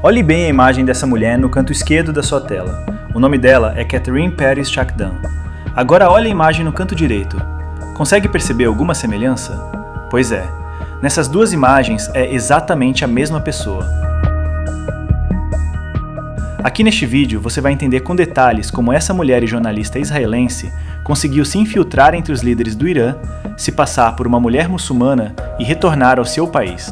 Olhe bem a imagem dessa mulher no canto esquerdo da sua tela. O nome dela é Catherine Peres Chakdam. Agora olhe a imagem no canto direito. Consegue perceber alguma semelhança? Pois é, nessas duas imagens é exatamente a mesma pessoa. Aqui neste vídeo você vai entender com detalhes como essa mulher e jornalista israelense conseguiu se infiltrar entre os líderes do Irã, se passar por uma mulher muçulmana e retornar ao seu país.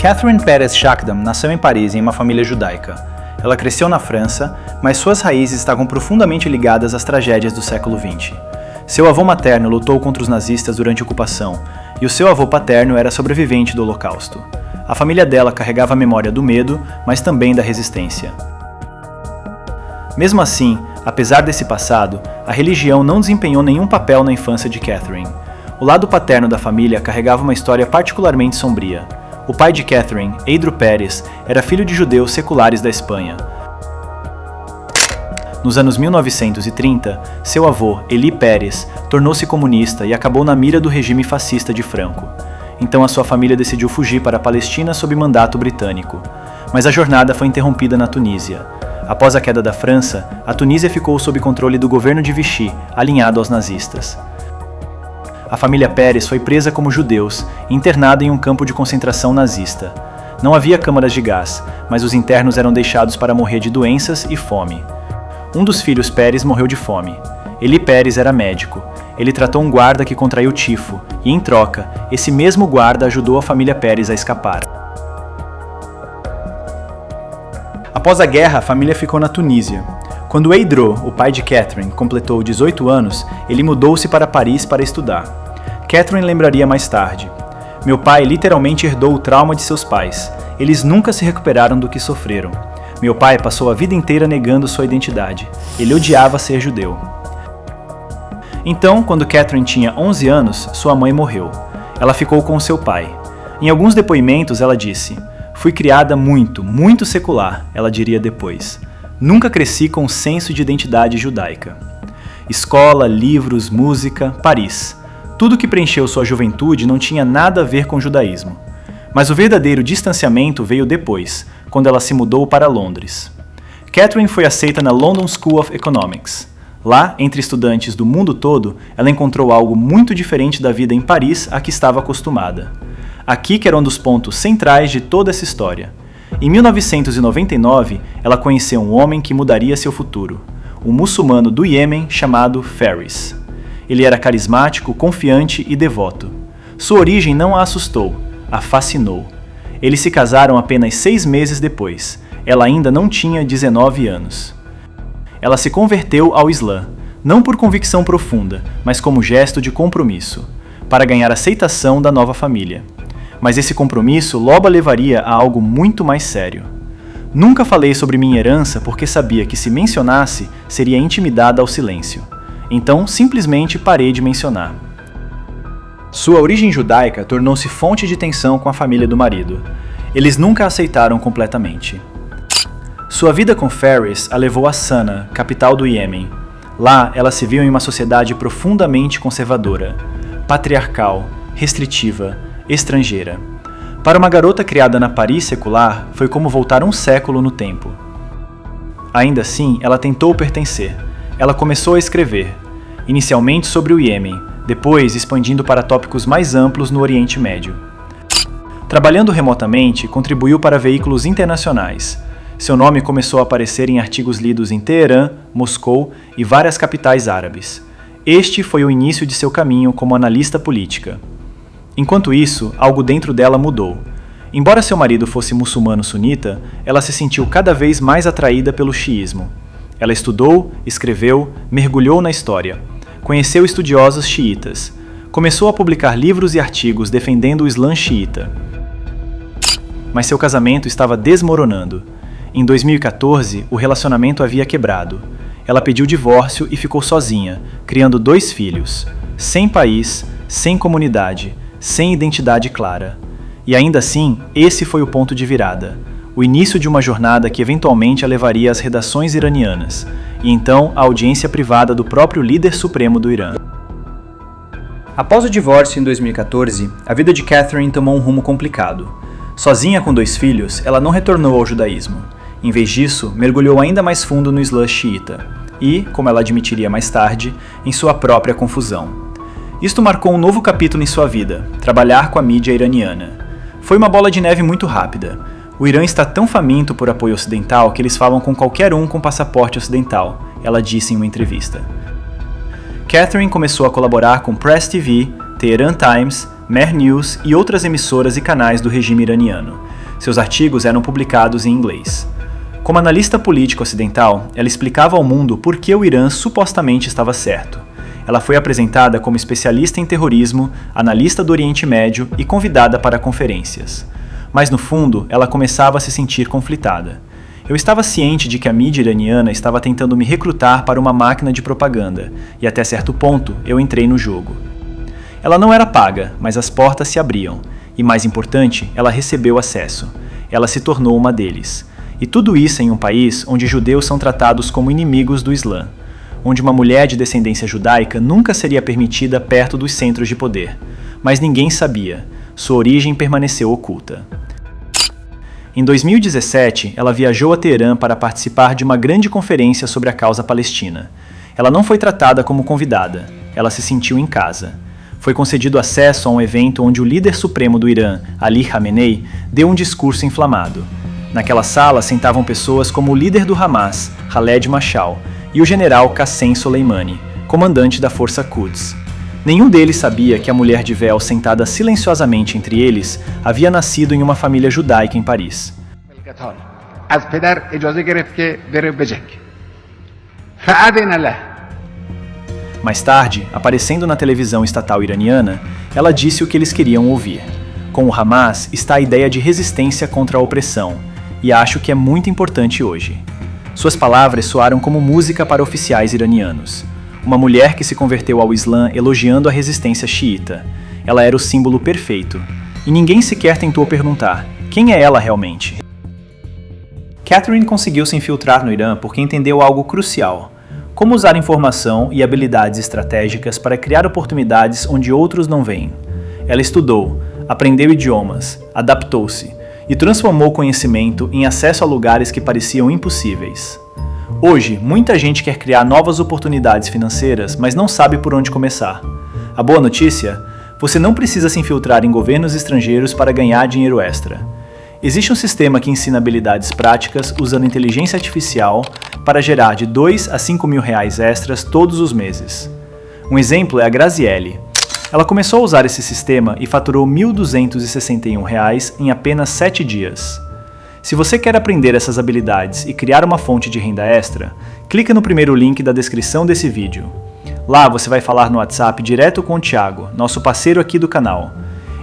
Catherine Peres Chakdam nasceu em Paris em uma família judaica. Ela cresceu na França, mas suas raízes estavam profundamente ligadas às tragédias do século XX. Seu avô materno lutou contra os nazistas durante a ocupação, e o seu avô paterno era sobrevivente do Holocausto. A família dela carregava a memória do medo, mas também da resistência. Mesmo assim, apesar desse passado, a religião não desempenhou nenhum papel na infância de Catherine. O lado paterno da família carregava uma história particularmente sombria. O pai de Catherine, Eidro Peres, era filho de judeus seculares da Espanha. Nos anos 1930, seu avô, Eli Peres, tornou-se comunista e acabou na mira do regime fascista de Franco. Então a sua família decidiu fugir para a Palestina sob mandato britânico. Mas a jornada foi interrompida na Tunísia. Após a queda da França, a Tunísia ficou sob controle do governo de Vichy, alinhado aos nazistas. A família Peres foi presa como judeus e internada em um campo de concentração nazista. Não havia câmaras de gás, mas os internos eram deixados para morrer de doenças e fome. Um dos filhos Peres morreu de fome. Eli Peres era médico. Ele tratou um guarda que contraiu tifo e, em troca, esse mesmo guarda ajudou a família Peres a escapar. Após a guerra, a família ficou na Tunísia. Quando Eidro, o pai de Catherine, completou 18 anos, ele mudou-se para Paris para estudar. Catherine lembraria mais tarde: "Meu pai literalmente herdou o trauma de seus pais. Eles nunca se recuperaram do que sofreram. Meu pai passou a vida inteira negando sua identidade. Ele odiava ser judeu." Então, quando Catherine tinha 11 anos, sua mãe morreu. Ela ficou com seu pai. Em alguns depoimentos, ela disse: "Fui criada muito secular", ela diria depois. "Nunca cresci com um senso de identidade judaica." Escola, livros, música, Paris. Tudo que preencheu sua juventude não tinha nada a ver com o judaísmo. Mas o verdadeiro distanciamento veio depois, quando ela se mudou para Londres. Catherine foi aceita na London School of Economics. Lá, entre estudantes do mundo todo, ela encontrou algo muito diferente da vida em Paris a que estava acostumada. Aqui que era um dos pontos centrais de toda essa história. Em 1999, ela conheceu um homem que mudaria seu futuro, um muçulmano do Iêmen chamado Faris. Ele era carismático, confiante e devoto. Sua origem não a assustou, a fascinou. Eles se casaram apenas 6 meses depois. Ela ainda não tinha 19 anos. Ela se converteu ao Islã, não por convicção profunda, mas como gesto de compromisso, para ganhar aceitação da nova família. Mas esse compromisso logo a levaria a algo muito mais sério. "Nunca falei sobre minha herança porque sabia que se mencionasse, seria intimidada ao silêncio. Então, simplesmente parei de mencionar." Sua origem judaica tornou-se fonte de tensão com a família do marido. Eles nunca a aceitaram completamente. Sua vida com Faris a levou a Sana, capital do Iêmen. Lá, ela se viu em uma sociedade profundamente conservadora, patriarcal, restritiva, estrangeira. Para uma garota criada na Paris secular, foi como voltar um século no tempo. Ainda assim, ela tentou pertencer. Ela começou a escrever, inicialmente sobre o Iêmen, depois expandindo para tópicos mais amplos no Oriente Médio. Trabalhando remotamente, contribuiu para veículos internacionais. Seu nome começou a aparecer em artigos lidos em Teherã, Moscou e várias capitais árabes. Este foi o início de seu caminho como analista política. Enquanto isso, algo dentro dela mudou. Embora seu marido fosse muçulmano sunita, ela se sentiu cada vez mais atraída pelo xiismo. Ela estudou, escreveu, mergulhou na história. Conheceu estudiosos xiitas. Começou a publicar livros e artigos defendendo o Islã xiita. Mas seu casamento estava desmoronando. Em 2014, o relacionamento havia quebrado. Ela pediu divórcio e ficou sozinha, criando 2 filhos. Sem país, sem comunidade, sem identidade clara. E ainda assim, esse foi o ponto de virada. O início de uma jornada que eventualmente a levaria às redações iranianas, e então à audiência privada do próprio líder supremo do Irã. Após o divórcio em 2014, a vida de Catherine tomou um rumo complicado. Sozinha com 2 filhos, ela não retornou ao judaísmo. Em vez disso, mergulhou ainda mais fundo no Islã xiita e, como ela admitiria mais tarde, em sua própria confusão. Isto marcou um novo capítulo em sua vida, trabalhar com a mídia iraniana. Foi uma bola de neve muito rápida. O Irã está tão faminto por apoio ocidental que eles falam com qualquer um com passaporte ocidental, ela disse em uma entrevista. Catherine começou a colaborar com Press TV, Tehran Times, Mehr News e outras emissoras e canais do regime iraniano. Seus artigos eram publicados em inglês. Como analista político ocidental, ela explicava ao mundo por que o Irã supostamente estava certo. Ela foi apresentada como especialista em terrorismo, analista do Oriente Médio e convidada para conferências. Mas no fundo, ela começava a se sentir conflitada. Eu estava ciente de que a mídia iraniana estava tentando me recrutar para uma máquina de propaganda, e até certo ponto eu entrei no jogo. Ela não era paga, mas as portas se abriam, e mais importante, ela recebeu acesso. Ela se tornou uma deles. E tudo isso em um país onde judeus são tratados como inimigos do Islã, onde uma mulher de descendência judaica nunca seria permitida perto dos centros de poder. Mas ninguém sabia. Sua origem permaneceu oculta. Em 2017, ela viajou a Teherã para participar de uma grande conferência sobre a causa palestina. Ela não foi tratada como convidada, ela se sentiu em casa. Foi concedido acesso a um evento onde o líder supremo do Irã, Ali Khamenei, deu um discurso inflamado. Naquela sala sentavam pessoas como o líder do Hamas, Khaled Mashal, e o general Qassem Soleimani, comandante da Força Quds. Nenhum deles sabia que a mulher de véu sentada silenciosamente entre eles havia nascido em uma família judaica em Paris. Mais tarde, aparecendo na televisão estatal iraniana, ela disse o que eles queriam ouvir. Com o Hamas está a ideia de resistência contra a opressão, e acho que é muito importante hoje. Suas palavras soaram como música para oficiais iranianos. Uma mulher que se converteu ao Islã elogiando a resistência xiita. Ela era o símbolo perfeito. E ninguém sequer tentou perguntar, quem é ela realmente? Catherine conseguiu se infiltrar no Irã porque entendeu algo crucial. Como usar informação e habilidades estratégicas para criar oportunidades onde outros não veem. Ela estudou, aprendeu idiomas, adaptou-se e transformou conhecimento em acesso a lugares que pareciam impossíveis. Hoje, muita gente quer criar novas oportunidades financeiras, mas não sabe por onde começar. A boa notícia? Você não precisa se infiltrar em governos estrangeiros para ganhar dinheiro extra. Existe um sistema que ensina habilidades práticas usando inteligência artificial para gerar de 2 a 5 mil reais extras todos os meses. Um exemplo é a Graziele. Ela começou a usar esse sistema e faturou R$ 1.261 em apenas 7 dias. Se você quer aprender essas habilidades e criar uma fonte de renda extra, clique no primeiro link da descrição desse vídeo. Lá você vai falar no WhatsApp direto com o Thiago, nosso parceiro aqui do canal.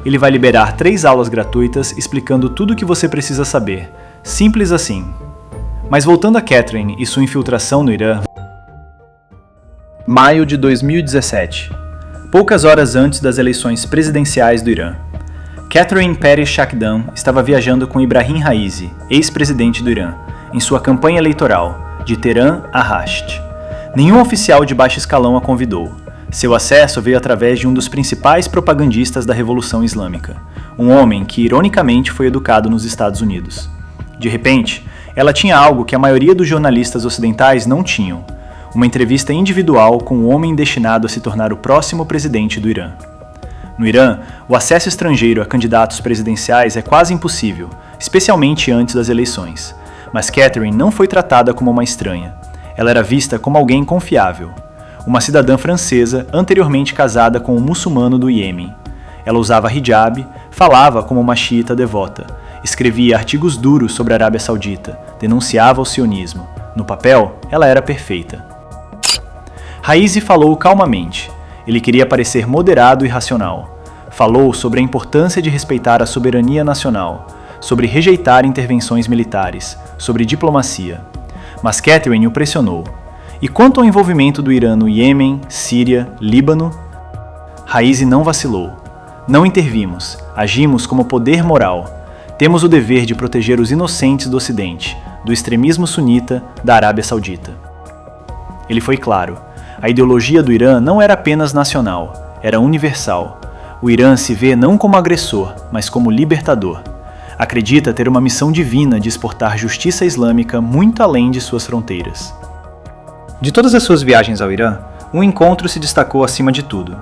Ele vai liberar 3 aulas gratuitas explicando tudo o que você precisa saber. Simples assim. Mas voltando a Catherine e sua infiltração no Irã. Maio de 2017. Poucas horas antes das eleições presidenciais do Irã. Catherine Peri-Shakdam estava viajando com Ibrahim Raisi, ex-presidente do Irã, em sua campanha eleitoral, de Tehran a Rasht. Nenhum oficial de baixo escalão a convidou. Seu acesso veio através de um dos principais propagandistas da Revolução Islâmica, um homem que ironicamente foi educado nos Estados Unidos. De repente, ela tinha algo que a maioria dos jornalistas ocidentais não tinham: uma entrevista individual com um homem destinado a se tornar o próximo presidente do Irã. No Irã, o acesso estrangeiro a candidatos presidenciais é quase impossível, especialmente antes das eleições. Mas Catherine não foi tratada como uma estranha. Ela era vista como alguém confiável. Uma cidadã francesa anteriormente casada com um muçulmano do Iêmen. Ela usava hijab, falava como uma xiita devota, escrevia artigos duros sobre a Arábia Saudita, denunciava o sionismo. No papel, ela era perfeita. Raisi falou calmamente. Ele queria parecer moderado e racional. Falou sobre a importância de respeitar a soberania nacional, sobre rejeitar intervenções militares, sobre diplomacia. Mas Catherine o pressionou. E quanto ao envolvimento do Irã no Iêmen, Síria, Líbano? Raisi não vacilou. Não intervimos, agimos como poder moral. Temos o dever de proteger os inocentes do Ocidente, do extremismo sunita da Arábia Saudita. Ele foi claro. A ideologia do Irã não era apenas nacional, era universal. O Irã se vê não como agressor, mas como libertador. Acredita ter uma missão divina de exportar justiça islâmica muito além de suas fronteiras. De todas as suas viagens ao Irã, um encontro se destacou acima de tudo.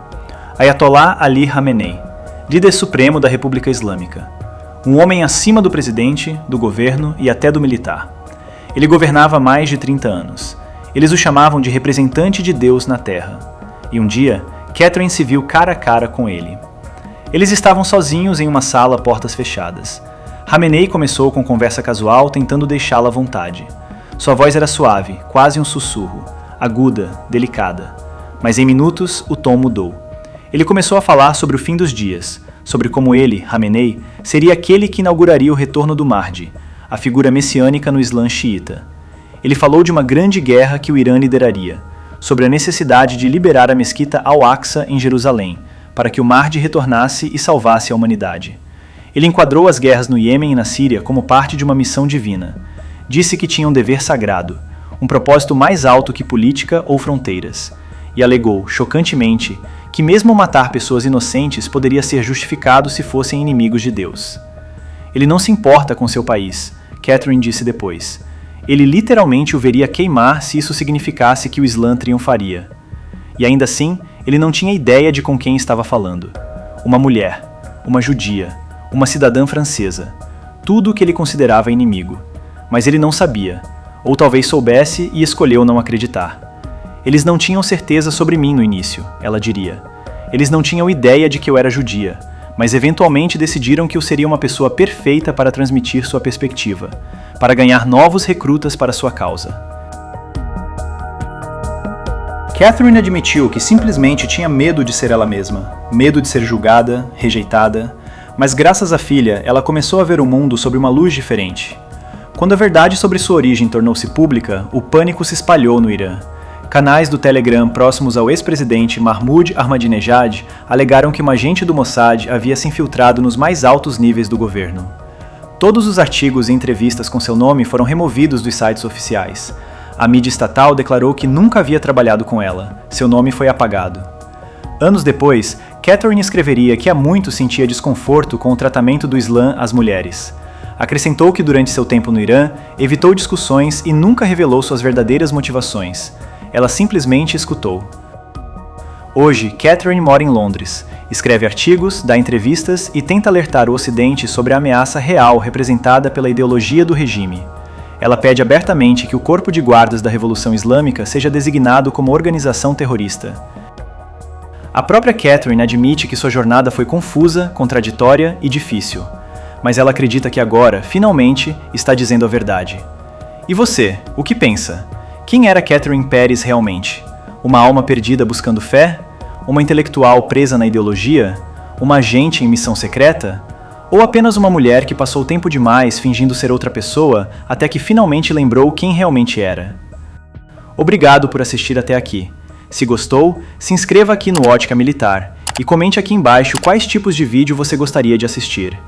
Ayatollah Ali Khamenei, líder supremo da República Islâmica. Um homem acima do presidente, do governo e até do militar. Ele governava há mais de 30 anos. Eles o chamavam de representante de Deus na Terra. E um dia, Catherine se viu cara a cara com ele. Eles estavam sozinhos em uma sala, portas fechadas. Khamenei começou com conversa casual, tentando deixá-la à vontade. Sua voz era suave, quase um sussurro, aguda, delicada. Mas em minutos, o tom mudou. Ele começou a falar sobre o fim dos dias, sobre como ele, Khamenei, seria aquele que inauguraria o retorno do Mahdi, a figura messiânica no Islã xiita. Ele falou de uma grande guerra que o Irã lideraria, sobre a necessidade de liberar a mesquita Al-Aqsa em Jerusalém, para que o Mahdi retornasse e salvasse a humanidade. Ele enquadrou as guerras no Iêmen e na Síria como parte de uma missão divina. Disse que tinha um dever sagrado, um propósito mais alto que política ou fronteiras. E alegou, chocantemente, que mesmo matar pessoas inocentes poderia ser justificado se fossem inimigos de Deus. Ele não se importa com seu país, Catherine disse depois. Ele literalmente o veria queimar se isso significasse que o Islã triunfaria. E ainda assim, ele não tinha ideia de com quem estava falando. Uma mulher, uma judia, uma cidadã francesa. Tudo o que ele considerava inimigo. Mas ele não sabia, ou talvez soubesse e escolheu não acreditar. Eles não tinham certeza sobre mim no início, ela diria. Eles não tinham ideia de que eu era judia, mas eventualmente decidiram que eu seria uma pessoa perfeita para transmitir sua perspectiva, para ganhar novos recrutas para sua causa. Catherine admitiu que simplesmente tinha medo de ser ela mesma, medo de ser julgada, rejeitada, mas graças à filha, ela começou a ver o mundo sob uma luz diferente. Quando a verdade sobre sua origem tornou-se pública, o pânico se espalhou no Irã. Canais do Telegram próximos ao ex-presidente Mahmoud Ahmadinejad alegaram que um agente do Mossad havia se infiltrado nos mais altos níveis do governo. Todos os artigos e entrevistas com seu nome foram removidos dos sites oficiais. A mídia estatal declarou que nunca havia trabalhado com ela. Seu nome foi apagado. Anos depois, Catherine escreveria que há muito sentia desconforto com o tratamento do Islã às mulheres. Acrescentou que durante seu tempo no Irã, evitou discussões e nunca revelou suas verdadeiras motivações. Ela simplesmente escutou. Hoje, Catherine mora em Londres, escreve artigos, dá entrevistas e tenta alertar o Ocidente sobre a ameaça real representada pela ideologia do regime. Ela pede abertamente que o Corpo de Guardas da Revolução Islâmica seja designado como organização terrorista. A própria Catherine admite que sua jornada foi confusa, contraditória e difícil, mas ela acredita que agora, finalmente, está dizendo a verdade. E você, o que pensa? Quem era Catherine Pérez realmente? Uma alma perdida buscando fé? Uma intelectual presa na ideologia? Uma agente em missão secreta? Ou apenas uma mulher que passou tempo demais fingindo ser outra pessoa até que finalmente lembrou quem realmente era? Obrigado por assistir até aqui. Se gostou, se inscreva aqui no Ótica Militar e comente aqui embaixo quais tipos de vídeo você gostaria de assistir.